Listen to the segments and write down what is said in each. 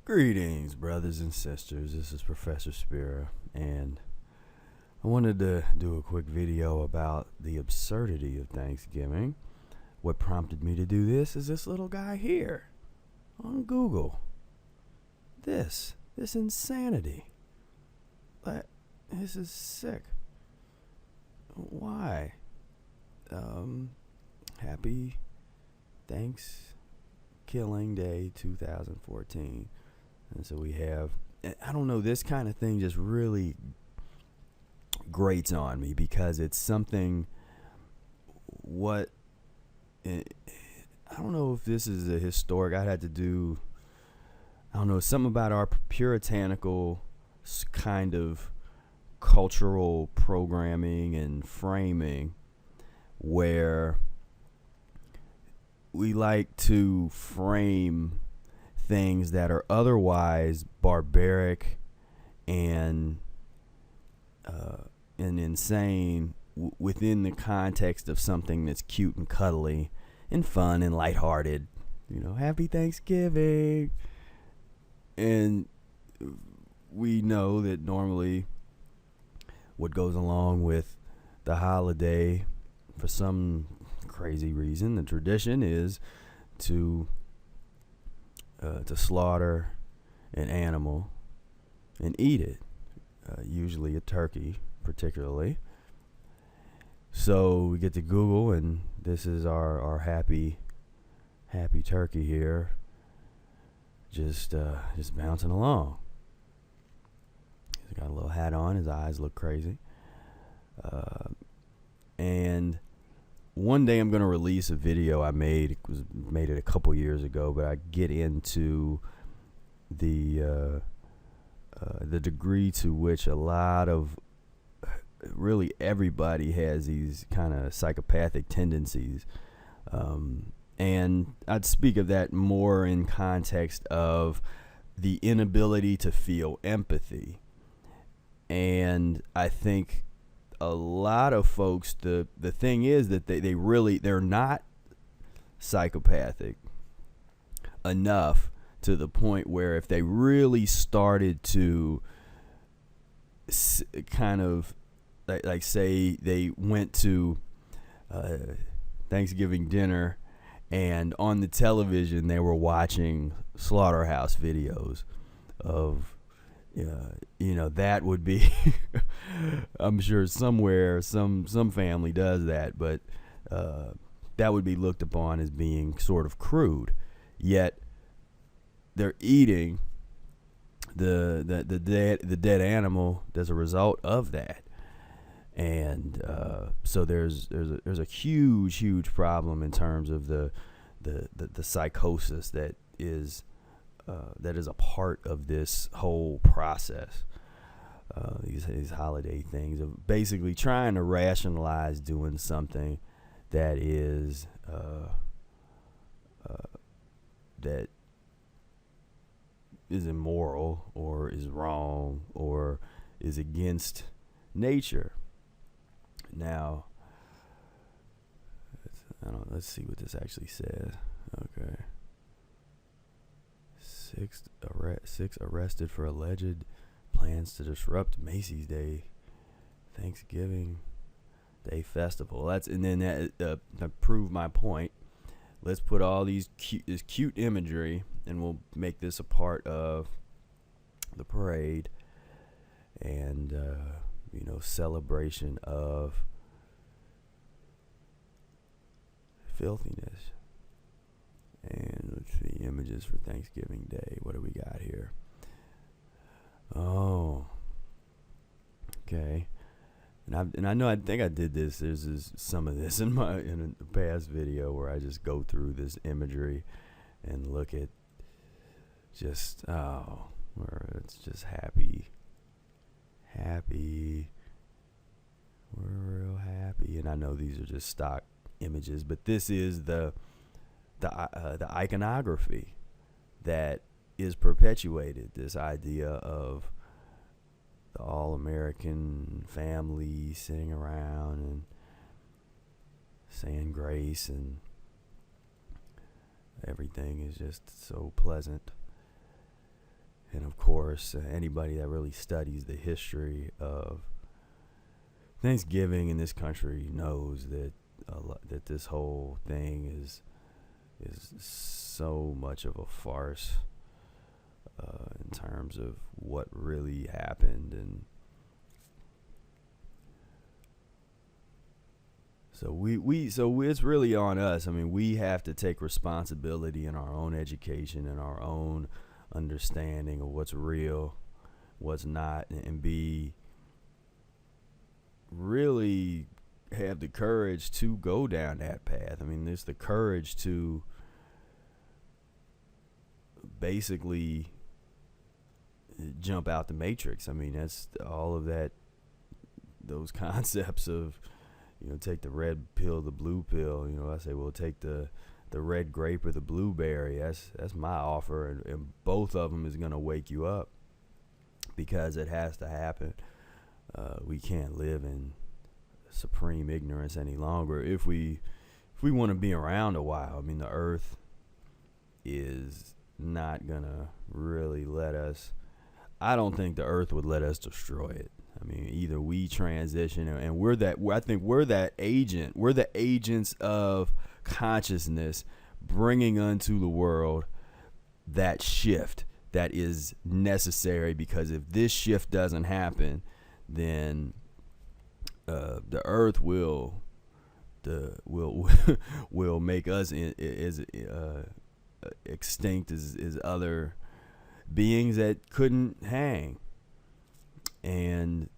Greetings, brothers and sisters. This is Professor Spira, and I wanted to do a quick video about the absurdity of Thanksgiving. What prompted me to do this is this little guy here on Google. This insanity. This is sick. Why? Happy Thanksgiving Day 2014. And so we have, I don't know, this kind of thing just really grates on me because it's something I don't know if this is a historic, I don't know, something about our puritanical kind of cultural programming and framing where we like to frame things that are otherwise barbaric and insane within the context of something that's cute and cuddly and fun and lighthearted. You know, happy Thanksgiving. And we know that normally what goes along with the holiday, for some crazy reason, the tradition is to slaughter an animal and eat it, usually a turkey particularly. So we get to Google, and this is our happy turkey here, just bouncing along. He's got a little hat on, his eyes look crazy, and one day I'm going to release a video I made. Made it a couple years ago, but I get into the degree to which a lot of really everybody has these kind of psychopathic tendencies, and I'd speak of that more in context of the inability to feel empathy. And I think a lot of folks, the thing is that they're not psychopathic enough to the point where if they really started to kind of like say they went to Thanksgiving dinner and on the television they were watching slaughterhouse videos of that would be I'm sure somewhere some family does that, but that would be looked upon as being sort of crude. Yet they're eating the dead animal as a result of that. And so there's a huge problem in terms of the psychosis that is a part of this whole process. These holiday things of basically trying to rationalize doing something that is immoral or is wrong or is against nature. Now, let's see what this actually says. Okay. Six arrested for alleged plans to disrupt Macy's Day Thanksgiving Day festival. And then that to prove my point, let's put all this cute imagery, and we'll make this a part of the parade and celebration of filthiness. And let's see, images for Thanksgiving Day. What do we got here? Oh, okay. And I know, I think I did this. There's some of this in a past video where I just go through this imagery and look at where it's just happy. We're real happy. And I know these are just stock images, but this is the iconography that is perpetuated, this idea of the all-American family sitting around and saying grace, and everything is just so pleasant. And of course, anybody that really studies the history of Thanksgiving in this country knows that that this whole thing is so much of a farce in terms of what really happened. And so it's really on us. I mean, we have to take responsibility in our own education and our own understanding of what's real, what's not, and be really have the courage to go down that path. I mean, there's the courage to basically jump out the matrix. I mean, that's all of that, those concepts of, take the red pill, the blue pill. I say, well, take the red grape or the blueberry. That's my offer, and both of them is going to wake you up, because it has to happen. We can't live in supreme ignorance any longer if we want to be around a while. I mean, the earth is not gonna really let us. I don't think the earth would let us destroy it. I mean, either we transition, and I think we're that agent. We're the agents of consciousness, bringing unto the world that shift that is necessary. Because if this shift doesn't happen, then the earth will make us extinct as other beings that couldn't hang. And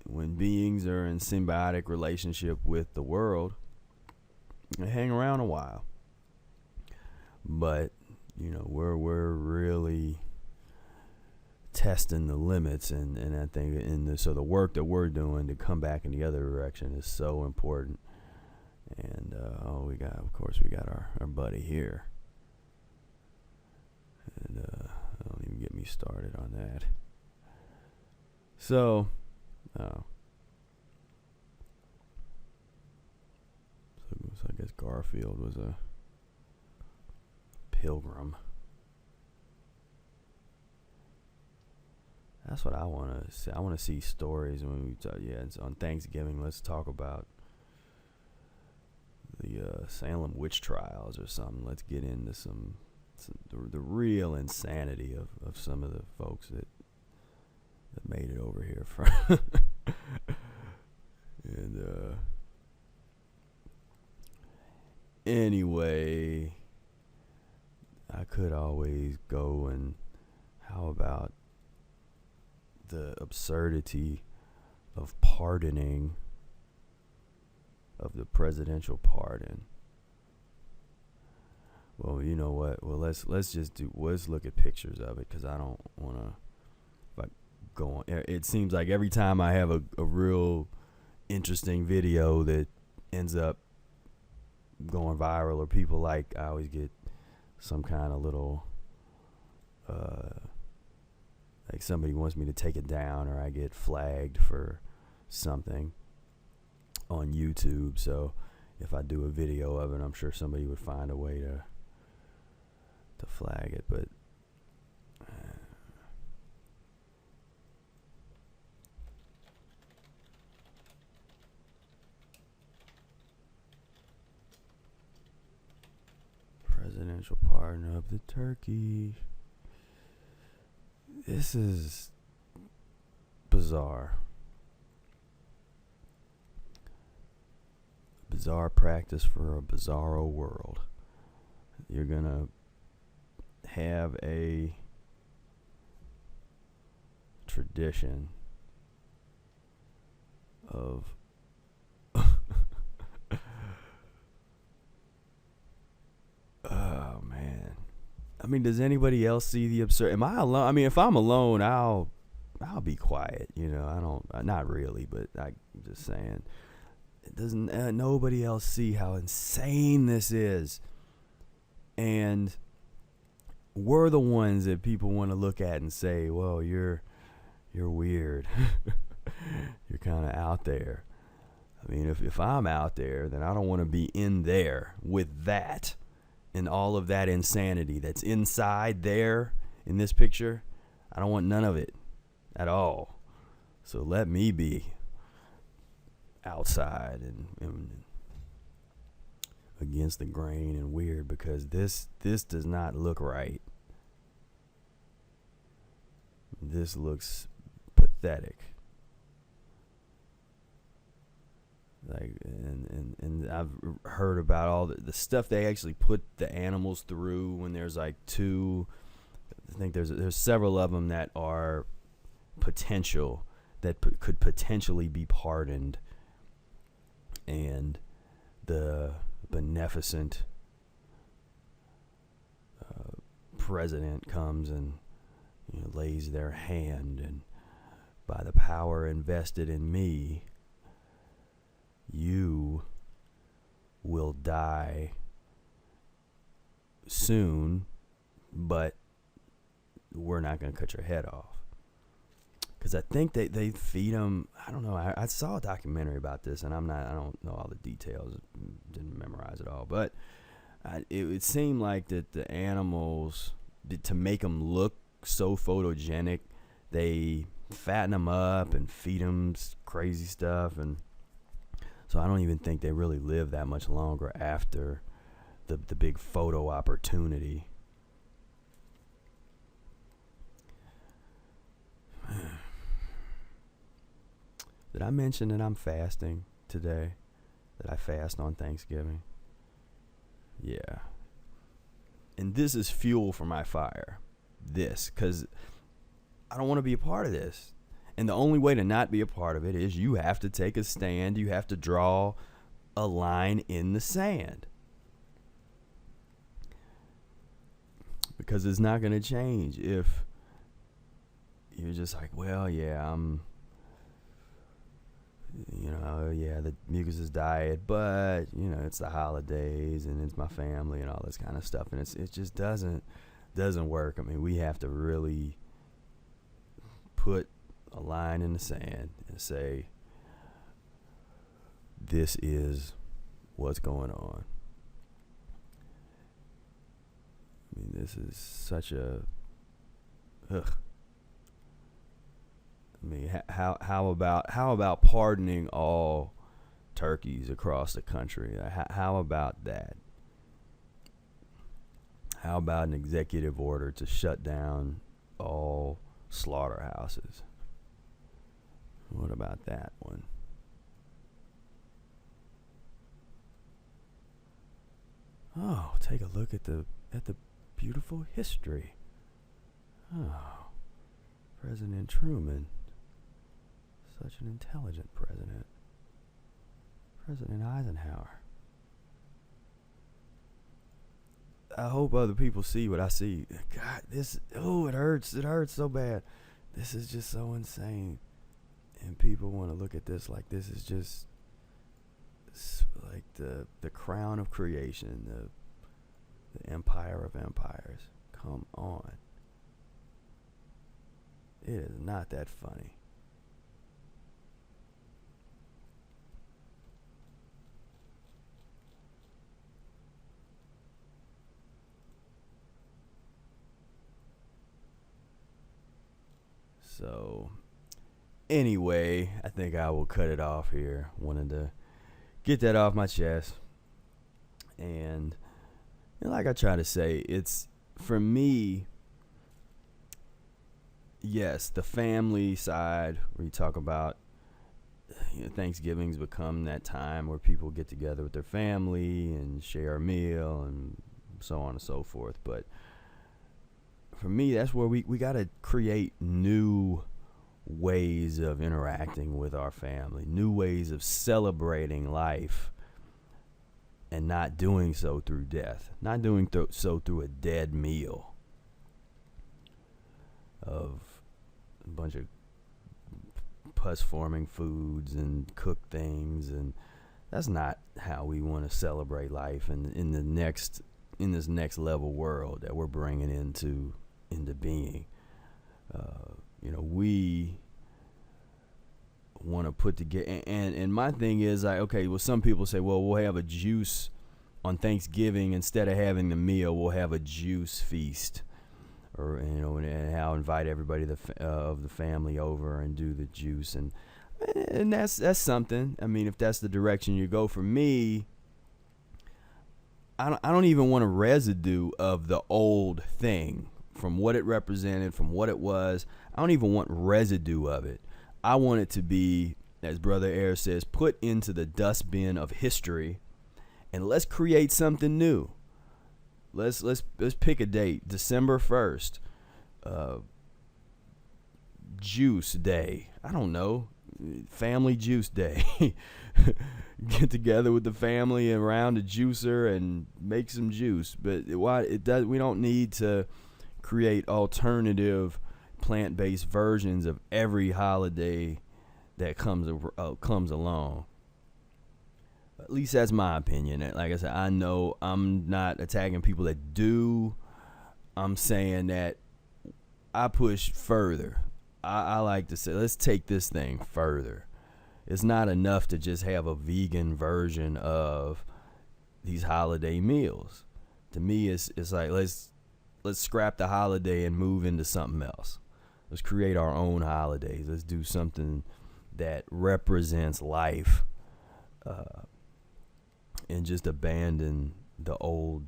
when beings are in symbiotic relationship with the world, they hang around a while. But we're really testing the limits, and I think so the work that we're doing to come back in the other direction is so important. And we got our buddy here, and don't even get me started on that. So I guess Garfield was a pilgrim. That's what I want to see. I want to see stories when we talk. Yeah, it's on Thanksgiving. Let's talk about the Salem witch trials or something. Let's get into the real insanity of some of the folks that made it over here from. And anyway, I could always go and how about the absurdity of pardoning, of the presidential pardon. Well, you know what? Well, let's look at pictures of it, because I don't want to go on. It seems like every time I have a real interesting video that ends up going viral or people like, I always get some kind of little like somebody wants me to take it down, or I get flagged for something on YouTube. So if I do a video of it, I'm sure somebody would find a way to flag it. But presidential pardon of the turkey. This is bizarre. Bizarre practice for a bizarro world. You're gonna have a tradition of oh man. I mean, does anybody else see the absurd? Am I alone? I mean, if I'm alone, I'll be quiet. Not really, but I'm just saying. It doesn't nobody else see how insane this is? And we're the ones that people want to look at and say, well, you're weird. You're kind of out there. I mean, if I'm out there, then I don't want to be in there with that and all of that insanity that's inside there in this picture. I don't want none of it at all. So let me be outside and against the grain and weird, because this does not look right. This looks pathetic. Like, and I've heard about all the stuff they actually put the animals through when there's like two. I think there's several of them that are potential, that could potentially be pardoned, and the beneficent president comes and lays their hand, and by the power invested in me, you will die soon, but we're not going to cut your head off. Because I think they feed them, I don't know, I saw a documentary about this, and I don't know all the details, didn't memorize it all, but it seemed like that the animals, to make them look so photogenic, they fatten them up and feed them crazy stuff, and so I don't even think they really live that much longer after the big photo opportunity. Did I mention that I'm fasting today? That I fast on Thanksgiving? Yeah. And this is fuel for my fire. Because I don't want to be a part of this. And the only way to not be a part of it is you have to take a stand. You have to draw a line in the sand. Because it's not going to change if you're just like, well, yeah, the Mucusless Diet, but, it's the holidays and it's my family and all this kind of stuff. And it just doesn't work. I mean, we have to really put a line in the sand and say, this is what's going on. I mean, this is such a, ugh. I mean, how about pardoning all turkeys across the country? How about that? How about an executive order to shut down all slaughterhouses? What about that one? Oh, take a look at the beautiful history. Oh, President Truman. Such an intelligent president. President Eisenhower. I hope other people see what I see. God, it hurts. It hurts so bad. This is just so insane. And people want to look at this like this is just like the crown of creation, the empire of empires. Come on. It is not that funny. So, anyway, I think I will cut it off here. Wanted to get that off my chest. And like I try to say, it's, for me, yes, the family side, where you talk about, Thanksgiving's become that time where people get together with their family and share a meal and so on and so forth. But for me, that's where we got to create new ways of interacting with our family, new ways of celebrating life, and not doing so through death, not doing so through a dead meal of a bunch of pus-forming foods and cooked things, and that's not how we want to celebrate life in this next level world that we're bringing into being. We want to put together, and my thing is, like, okay, well, some people say, well, we'll have a juice on Thanksgiving instead of having the meal. We'll have a juice feast, or and I'll invite everybody of the family over and do the juice, and that's something. I mean, if that's the direction you go. For me, I don't even want a residue of the old thing, from what it represented, from what it was. I don't even want residue of it. I want it to be, as Brother Air says, put into the dustbin of history, and let's create something new. Let's pick a date. December 1st. Juice day. I don't know. Family juice day. Get together with the family around a juicer and make some juice. But we don't need to create alternative plant-based versions of every holiday that comes along. At least that's my opinion. Like I said, I know I'm not attacking people that do. I'm saying that I push further. I like to say, let's take this thing further. It's not enough to just have a vegan version of these holiday meals. To me, it's like, let's scrap the holiday and move into something else. Let's create our own holidays. Let's do something that represents life, and just abandon the old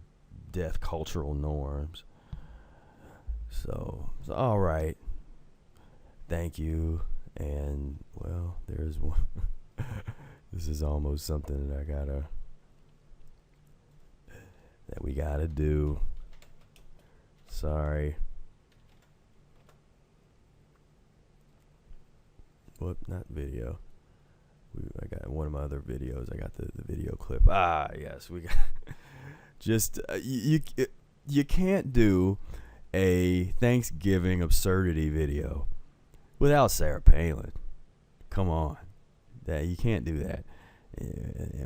death cultural norms. So all right. Thank you. And well, there's one. This is almost something that we gotta do. Sorry. What? Not video. I got one of my other videos. I got the video clip. Yes, we got. Just you can't do a Thanksgiving absurdity video without Sarah Palin. Come on, you can't do that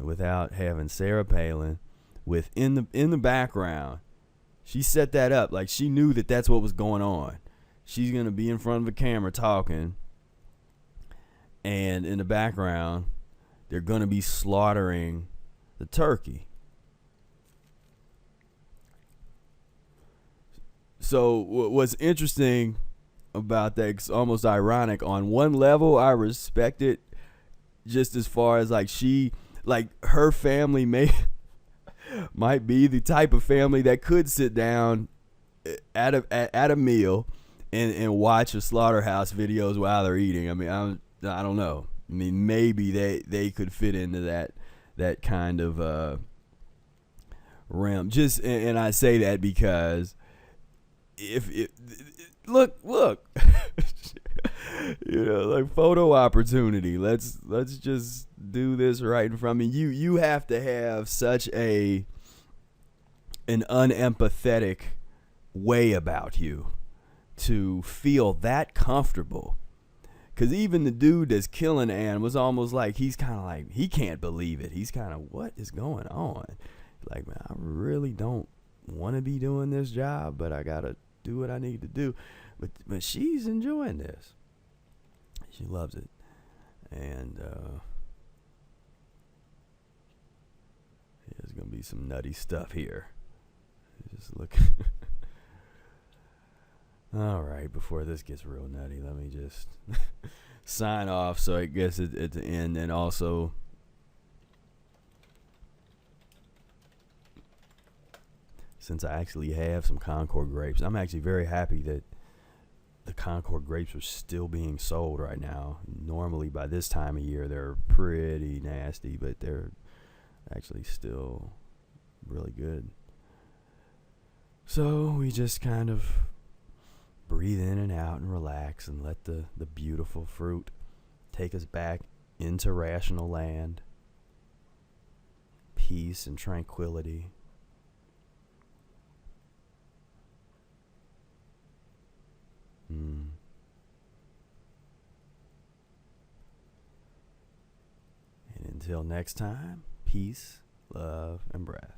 without having Sarah Palin in the background. She set that up like she knew that that's what was going on. She's gonna be in front of a camera talking, and in the background, they're gonna be slaughtering the turkey. So what's interesting about that, it's almost ironic. On one level, I respect it, just as far as her family might be the type of family that could sit down at a meal and watch a slaughterhouse videos while they're eating. I mean, I don't know. I mean, maybe they could fit into that kind of realm. And I say that because look, like photo opportunity. Let's just do this right in front of me. You have to have such an unempathetic way about you to feel that comfortable. Because even the dude that's killing Ann was almost like, he's kind of like, he can't believe it. He's kind of, what is going on? Like, man, I really don't want to be doing this job, but I got to do what I need to do. But she's enjoying this. She loves it. And there's going to be some nutty stuff here. Just look. All right, before this gets real nutty, let me just sign off. So I guess at the end, and also since I actually have some Concord grapes, I'm actually very happy that the Concord grapes are still being sold right now. Normally by this time of year, they're pretty nasty, but they're actually still really good. So we just kind of breathe in and out and relax and let the beautiful fruit take us back into rational land, peace and tranquility. And until next time, peace, love, and breath.